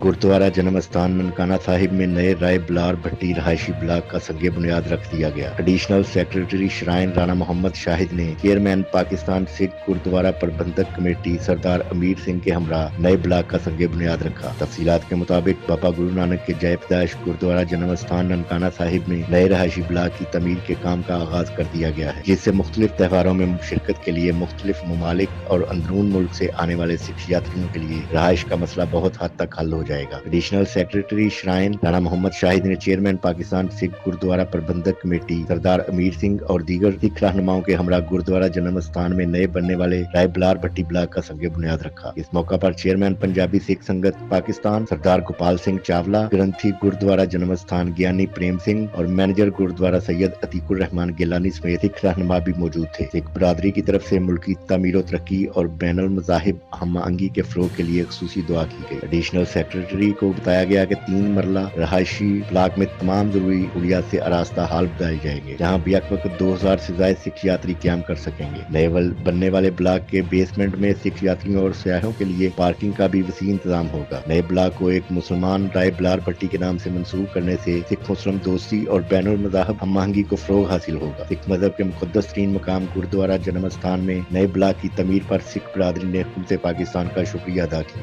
गुरुद्वारा जन्म स्थान ननकाना साहिब में नए राय बलार भट्टी रहायशी ब्लॉक का संग बुनियाद रख दिया गया। Additional secretary shrine Rana Mohammad Shahid ने चेयरमैन पाकिस्तान सिख गुरुद्वारा प्रबंधक कमेटी सरदार अमीर सिंह के हमरा नए ब्लॉक का संग बुनियाद रखा। तफसीलात के मुताबिक बाबा गुरु नानक के जय पैदाइश गुरुद्वारा जन्म स्थान ननकाना साहिब में नए रहायशी ब्लॉक की तमीर के काम का आगाज कर दिया गया है, जिससे मुख्तलिफ त्योहारों में शिरकत के लिए मुख्तलिफ ममालिक और अंदरून मुल्क से आने वाले सिख यात्रियों के लिए रहायश का मसला बहुत हद तक हल हो जाएगा। Additional secretary shrine Rana Mohammad Shahid ने चेयरमैन पाकिस्तान सिख गुरुद्वारा प्रबंधक कमेटी सरदार अमीर सिंह और दीगर सिख रहनुमाओं के हमरा गुरुद्वारा जन्म स्थान में नए बनने वाले राय बलार भट्टी ब्लॉक का संग बुनियाद रखा। इस मौका पर चेयरमैन पंजाबी सिख संगत पाकिस्तान सरदार गोपाल सिंह चावला, ग्रंथी गुरुद्वारा जन्म स्थान ज्ञानी प्रेम सिंह और मैनेजर गुरुद्वारा सैयद अतीकुर रहमान गिलानी समेत सिख रहनुमा भी मौजूद थे। सिख बरादरी की तरफ से मुल्की तामीर तरक्की और बैनुल मज़ाहिब हम आहंगी के फरोग के लिए खुसूसी दुआ की गई। एडिशनल सेक्रेटरी को बताया गया कि 3 मरला रहायशी ब्लॉक में तमाम जरूरी सहूलियात से आरास्ता हाल बनाए जाएंगे, जहाँ बेक वक्त 2000 से ज्यादा सिख यात्री क्याम कर सकेंगे। नए बनने वाले ब्लॉक के बेसमेंट में सिख यात्रियों और सयाहों के लिए पार्किंग का भी वसी इंतजाम होगा। नए ब्लॉक को एक मुसलमान राय बलार भट्टी के नाम से मंसूब करने से सिख मुस्लिम दोस्ती और बैनुल मज़ाहिब हम आहंगी को फरोग हासिल होगा। सिख मजहब के मुकद्दस तरीन मकाम गुरुद्वारा जन्म स्थान में नए ब्लॉक की तमीर पर सिख बरादरी ने खुद से पाकिस्तान का शुक्रिया अदा किया।